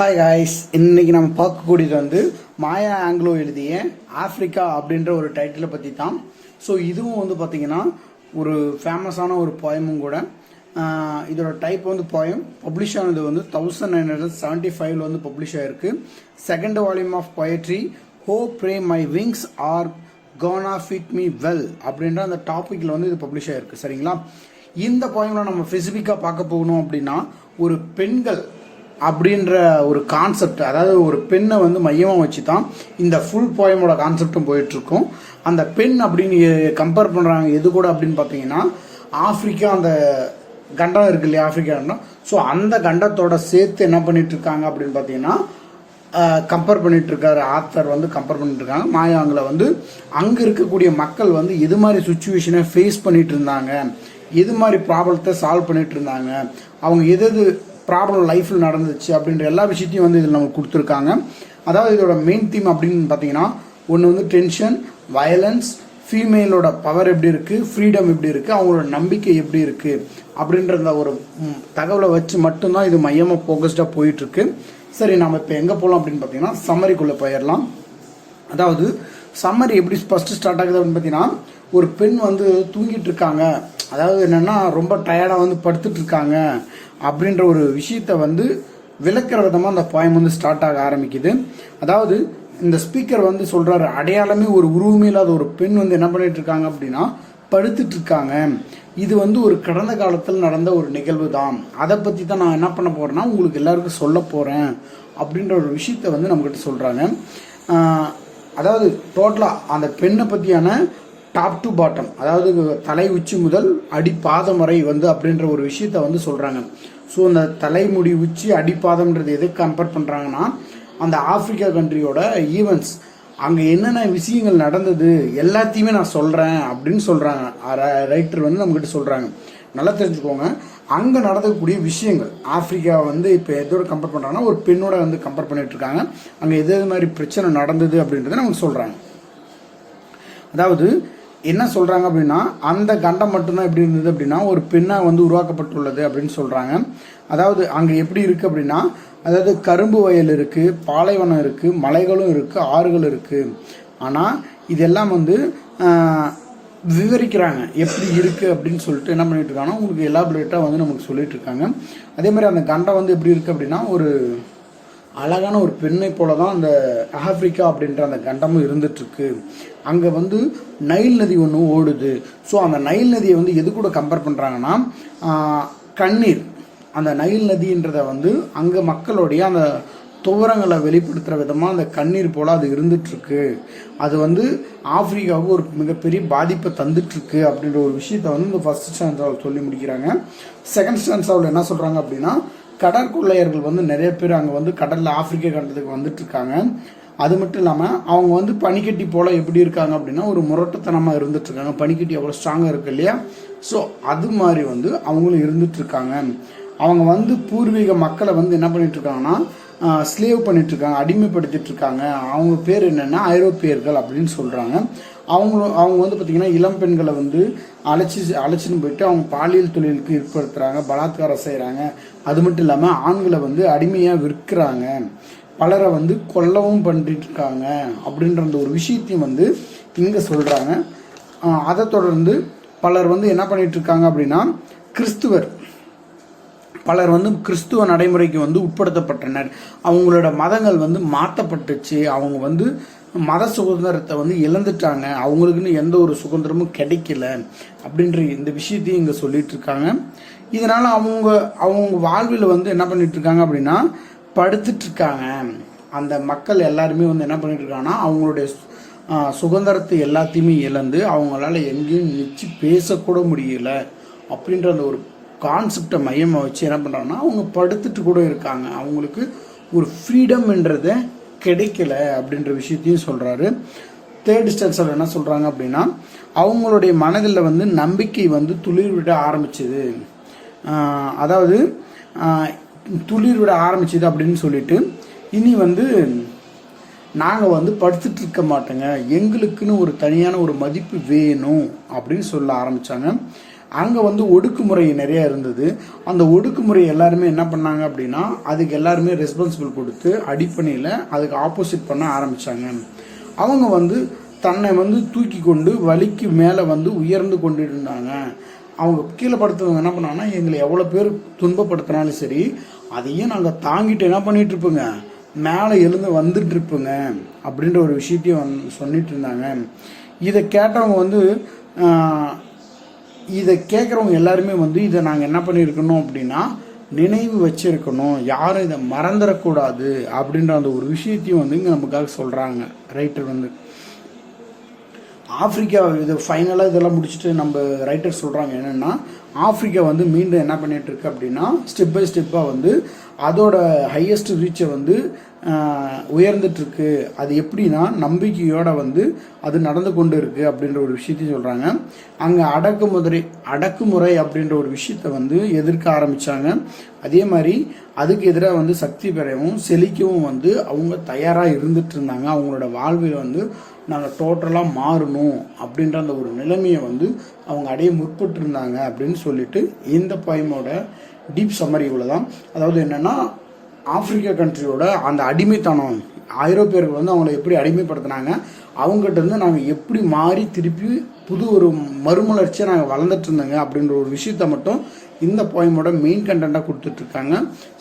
Hi guys, இன்னைக்கு நம்ம பார்க்கக்கூடியது வந்து மாயா ஆங்கிலோ எழுதிய ஆஃப்ரிக்கா அப்படின்ற ஒரு டைட்டிலை பற்றி தான். ஸோ இதுவும் வந்து பார்த்தீங்கன்னா ஒரு ஃபேமஸான ஒரு போயமும் கூட. இதோட டைப் வந்து போயம். பப்ளிஷ் ஆனது வந்து 1975 வந்து பப்ளிஷ் ஆயிருக்கு. Second volume of poetry oh pray my wings are gonna fit me well அப்படின்ற அந்த டாப்பிக்கில் வந்து இது பப்ளிஷ் ஆயிருக்கு. சரிங்களா? இந்த போயமில் நம்ம ஸ்பெசிஃபிக்காக பார்க்க போகணும் அப்படின்னா ஒரு பெண்கள் அப்படின்ற ஒரு கான்செப்ட், அதாவது ஒரு பெண்ணை வந்து மையமாக வச்சு தான் இந்த ஃபுல் போயமோட கான்செப்டும் போயிட்டுருக்கும். அந்த பெண் அப்படின்னு கம்பேர் பண்ணுறாங்க எது கூட அப்படின்னு பார்த்தீங்கன்னா ஆஃப்ரிக்கா, அந்த கண்டம் இருக்கு இல்லையா, ஆஃப்ரிக்கா கண்டம். ஸோ அந்த கண்டத்தோட சேர்த்து என்ன பண்ணிட்டு இருக்காங்க அப்படின்னு பார்த்தீங்கன்னா கம்பேர் பண்ணிட்டு இருக்காரு ஆத்தர் வந்து கம்பேர் பண்ணிட்டு இருக்காங்க. மாயாங்கில் வந்து அங்கே இருக்கக்கூடிய மக்கள் வந்து எது மாதிரி சுச்சுவேஷனை ஃபேஸ் பண்ணிட்டு இருந்தாங்க, எது மாதிரி ப்ராப்ளத்தை சால்வ் பண்ணிட்டு இருந்தாங்க, அவங்க எது ப்ராப்ளம் லைஃப்பில் நடந்துச்சு அப்படின்ற எல்லா விஷயத்தையும் வந்து இதில் நமக்கு கொடுத்துருக்காங்க. அதாவது இதோட மெயின் தீம் அப்படின்னு பார்த்தீங்கன்னா ஒன்று வந்து டென்ஷன், வயலன்ஸ், ஃபீமேலோட பவர் எப்படி இருக்குது, ஃப்ரீடம் எப்படி இருக்குது, அவங்களோட நம்பிக்கை எப்படி இருக்குது அப்படின்ற ஒரு தகவலை வச்சு மட்டும்தான் இது மையமாக ஃபோக்கஸ்டாக போயிட்டுருக்கு. சரி, நம்ம இப்போ எங்கே போகலாம் அப்படின்னு பார்த்தீங்கன்னா சம்மரிக்குள்ளே போயிடலாம். அதாவது சம்மரி எப்படி ஃபஸ்ட்டு ஸ்டார்ட் ஆகுது அப்படின்னு பார்த்தீங்கன்னா ஒரு பெண் வந்து தூங்கிட்டு இருக்காங்க, அதாவது என்னென்னா ரொம்ப டயர்டாக வந்து படுத்துட்டு இருக்காங்க அப்படின்ற ஒரு விஷயத்த வந்து விளக்குற விதமாக அந்த போயம் வந்து ஸ்டார்ட் ஆக ஆரம்பிக்குது. அதாவது இந்த ஸ்பீக்கர் வந்து சொல்கிறாரு, அடையாளமே ஒரு உருவமே இல்லாத ஒரு பெண் வந்து என்ன பண்ணிட்டு இருக்காங்க அப்படின்னா படுத்துட்டு இருக்காங்க. இது வந்து ஒரு கடந்த காலத்தில் நடந்த ஒரு நிகழ்வு தான். அதை பற்றி தான் நான் என்ன பண்ண போகிறேன்னா உங்களுக்கு எல்லாருக்கும் சொல்ல போகிறேன் அப்படின்ற ஒரு விஷயத்த வந்து நம்மக்கிட்ட சொல்கிறாங்க. அதாவது டோட்டலாக அந்த பெண்ணை பற்றியான டாப் டு பாட்டம், அதாவது தலை உச்சி முதல் அடிப்பாதம் வரை வந்து அப்படின்ற ஒரு விஷயத்த வந்து சொல்கிறாங்க. ஸோ அந்த தலைமுடி உச்சி அடிப்பாதம்ன்றது எதுக்கு கம்பேர் பண்ணுறாங்கன்னா அந்த ஆப்பிரிக்கா கண்ட்ரியோட ஈவெண்ட்ஸ், அங்கே என்னென்ன விஷயங்கள் நடந்தது எல்லாத்தையுமே நான் சொல்கிறேன் அப்படின்னு சொல்கிறாங்க. ரைட்டர் வந்து நம்மக்கிட்ட சொல்கிறாங்க. நல்லா தெரிஞ்சுக்கோங்க, அங்கே நடக்கக்கூடிய விஷயங்கள் ஆப்பிரிக்கா வந்து இப்போ எதோட கம்பேர் பண்ணுறாங்கன்னா ஒரு பெண்ணோட வந்து கம்பேர் பண்ணிட்டு இருக்காங்க. அங்கே எது மாதிரி பிரச்சனை நடந்தது அப்படின்றத நமக்கு சொல்கிறாங்க. அதாவது என்ன சொல்கிறாங்க அப்படின்னா அந்த கண்டம் மட்டும்தான் எப்படி இருந்தது அப்படின்னா ஒரு பெண்ணாக வந்து உருவாக்கப்பட்டுள்ளது அப்படின்னு சொல்கிறாங்க. அதாவது அங்கே எப்படி இருக்குது அப்படின்னா, அதாவது கரும்பு வயல் இருக்குது, பாலைவனம் இருக்குது, மலைகளும் இருக்குது, ஆறுகள் இருக்குது. ஆனால் இதெல்லாம் வந்து விவரிக்கிறாங்க எப்படி இருக்குது அப்படின்னு சொல்லிட்டு என்ன பண்ணிட்டு இருக்காங்கன்னா உங்களுக்கு எலாபரேட்டாக வந்து நமக்கு சொல்லிட்டு இருக்காங்க. அதே மாதிரி அந்த கண்டம் வந்து எப்படி இருக்குது அப்படின்னா ஒரு அழகான ஒரு பெண்ணை போல தான் அந்த ஆப்பிரிக்கா அப்படின்ற அந்த கண்டமும் இருந்துட்டுருக்கு. அங்கே வந்து நைல் நதி ஒன்று ஓடுது. ஸோ அந்த நைல் நதியை வந்து எது கூட கம்பேர் பண்ணுறாங்கன்னா கண்ணீர், அந்த நைல் நதின்றதை வந்து அங்கே மக்களுடைய அந்த துவரங்களை வெளிப்படுத்துகிற விதமாக அந்த கண்ணீர் போல் அது இருந்துகிட்ருக்கு. அது வந்து ஆப்பிரிக்காவுக்கு ஒரு மிகப்பெரிய பாதிப்பை தந்துட்டுருக்கு அப்படின்ற ஒரு விஷயத்த வந்து இந்த ஃபர்ஸ்ட் ஸ்டான்ஸாவில் சொல்லி முடிக்கிறாங்க. செகண்ட் ஸ்டான்ஸாவில் என்ன சொல்கிறாங்க அப்படின்னா கடற்கொள்ளையர்கள் வந்து நிறைய பேர் அங்கே வந்து கடலில் ஆப்பிரிக்கா கண்டத்துக்கு வந்துட்டு இருக்காங்க. அது மட்டும் இல்லாமல் அவங்க வந்து பனிக்கட்டி போல் எப்படி இருக்காங்க அப்படின்னா ஒரு முரட்டுத்தனமாக இருந்துட்டு இருக்காங்க. பனிக்கட்டி அவ்வளோ ஸ்ட்ராங்காக இருக்கு இல்லையா, ஸோ அது மாதிரி வந்து அவங்களும் இருந்துட்டு இருக்காங்க. அவங்க வந்து பூர்வீக மக்களை வந்து என்ன பண்ணிட்டு இருக்காங்கன்னா ஸ்லேவ் பண்ணிட்டு இருக்காங்க, அடிமைப்படுத்திட்டு இருக்காங்க. அவங்க பேர் என்னென்னா ஐரோப்பியர்கள் அப்படின்னு சொல்கிறாங்க. அவங்க வந்து பார்த்திங்கன்னா இளம் பெண்களை வந்து அழைச்சின்னு போயிட்டு அவங்க பாலியல் தொழிலுக்கு ஏற்படுத்துகிறாங்க, பலாத்காரம் செய்கிறாங்க. அது மட்டும் இல்லாமல் ஆண்களை வந்து அடிமையாக விற்கிறாங்க, பலரை வந்து கொல்லவும் பண்ணிட்டு இருக்காங்க அப்படின்ற அந்த ஒரு விஷயத்தையும் வந்து இங்கே சொல்கிறாங்க. அதை தொடர்ந்து பலர் வந்து என்ன பண்ணிட்டு இருக்காங்க அப்படின்னா பலர் வந்து கிறிஸ்துவ நடைமுறைக்கு வந்து உட்படுத்தப்பட்டனர். அவங்களோட மதங்கள் வந்து மாற்றப்பட்டுச்சு. அவங்க வந்து மத சுதந்திரத்தை வந்து இழந்துட்டாங்க, அவங்களுக்குன்னு எந்த ஒரு சுதந்திரமும் கிடைக்கல அப்படின்ற இந்த விஷயத்தையும் இங்கே சொல்லிட்டு இருக்காங்க. இதனால் அவங்க வாழ்வில் வந்து என்ன பண்ணிட்டு இருக்காங்க அப்படின்னா படுத்துட்டு இருக்காங்க. அந்த மக்கள் எல்லாருமே வந்து என்ன பண்ணிட்டு இருக்காங்கன்னா அவங்களுடைய சுதந்திரத்தை எல்லாத்தையுமே இழந்து அவங்களால எங்கேயும் நிச்சு பேசக்கூட முடியல அப்படின்ற அந்த ஒரு கான்செப்டை மையமாக வச்சு என்ன பண்ணுறாங்கன்னா அவங்க படுத்துட்டு கூட இருக்காங்க. அவங்களுக்கு ஒரு ஃப்ரீடம்ன்றதை கிடைக்கல அப்படின்ற விஷயத்தையும் சொல்கிறாரு. தேர்ட் ஸ்டான்ஸில் என்ன சொல்கிறாங்க அப்படின்னா அவங்களுடைய மனதில் வந்து நம்பிக்கை வந்து துளிர் விட ஆரம்பிச்சுது. அதாவது துளிர் விட ஆரம்பிச்சுது அப்படின்னு சொல்லிட்டு இனி வந்து நாங்கள் வந்து படுத்துட்டு இருக்க மாட்டோங்க, எங்களுக்குன்னு ஒரு தனியான ஒரு மதிப்பு வேணும் அப்படின்னு சொல்ல ஆரம்பித்தாங்க. அங்கே வந்து ஒடுக்குமுறை நிறைய இருந்தது. அந்த ஒடுக்குமுறை எல்லாருமே என்ன பண்ணாங்க அப்படின்னா அதுக்கு எல்லாருமே ரெஸ்பான்சிபிள் கொடுத்து அடிப்படையில் அதுக்கு ஆப்போசிட் பண்ண ஆரம்பித்தாங்க. அவங்க வந்து தன்னை வந்து தூக்கி கொண்டு வலிக்கு மேலே வந்து உயர்ந்து கொண்டு இருந்தாங்க. அவங்க கீழே படுத்துறவங்க என்ன பண்ணாங்கன்னா எங்களை எவ்வளோ பேர் துன்பப்படுத்தினாலும் சரி அதையும் நாங்கள் தாங்கிட்டு என்ன பண்ணிட்டு இருப்போங்க, மேலே எழுந்து வந்துட்டு இருப்போங்க அப்படின்ற ஒரு விஷயத்தையும் சொல்லிட்டு இருந்தாங்க. இதை கேட்டவங்க வந்து இதை கேட்குறவங்க எல்லாருமே வந்து இதை நாங்கள் என்ன பண்ணியிருக்கணும் அப்படின்னா நினைவு வச்சிருக்கணும், யாரும் இதை மறந்துடக்கூடாது அப்படின்ற அந்த ஒரு விஷயத்தையும் வந்து இங்கே நமக்காக சொல்கிறாங்க ரைட்டர் வந்து. ஆப்பிரிக்கா இது ஃபைனலாக இதெல்லாம் முடிச்சுட்டு நம்ம ரைட்டர் சொல்கிறாங்க என்னென்னா ஆப்பிரிக்கா வந்து மீண்டும் என்ன பண்ணிட்டு இருக்கு அப்படின்னா ஸ்டெப் பை ஸ்டெப்பாக வந்து அதோட ஹையஸ்ட் ரீச்சை வந்து உயர்ந்துட்டுருக்கு. அது எப்படின்னா நம்பிக்கையோட வந்து அது நடந்து கொண்டு இருக்குது அப்படின்ற ஒரு விஷயத்தையும் சொல்கிறாங்க. அங்கே அடக்குமுறை அப்படின்ற ஒரு விஷயத்த வந்து எதிர்க்க ஆரம்பித்தாங்க. அதே மாதிரி அதுக்கு எதிராக வந்து சக்தி பெறவும் செழிக்கவும் வந்து அவங்க தயாராக இருந்துட்டு இருந்தாங்க. அவங்களோட வாழ்வில் வந்து நாங்கள் டோட்டலாக மாறணும் அப்படின்ற அந்த ஒரு நிலைமையை வந்து அவங்க அடைய முற்பட்டு இருந்தாங்க அப்படின்னு சொல்லிட்டு இந்த போயமோட டீப் சம்மரி இவ்வளோதான். அதாவது என்னென்னா ஆப்பிரிக்கா கண்ட்ரியோட அந்த அடிமைத்தனம் ஐரோப்பியர்கள் வந்து அவங்கள எப்படி அடிமைப்படுத்தினாங்க, அவங்ககிட்ட இருந்து நாங்கள் எப்படி மாறி திருப்பி புது ஒரு மறுமலர்ச்சியை நாங்கள் வளர்ந்துட்டு இருந்தோங்க அப்படின்ற ஒரு விஷயத்த மட்டும் இந்த போயமோட மெயின் கண்டென்ட்டாக கொடுத்துட்ருக்காங்க.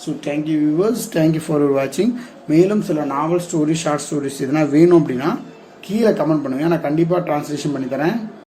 So thank you viewers, thank you for வாட்சிங். மேலும் சில நாவல் ஸ்டோரி ஷார்ட் ஸ்டோரிஸ் எதுனா வேணும் அப்படின்னா கீழே கமெண்ட் பண்ணுங்கள், நான் கண்டிப்பாக ட்ரான்ஸ்லேஷன் பண்ணி தரேன்.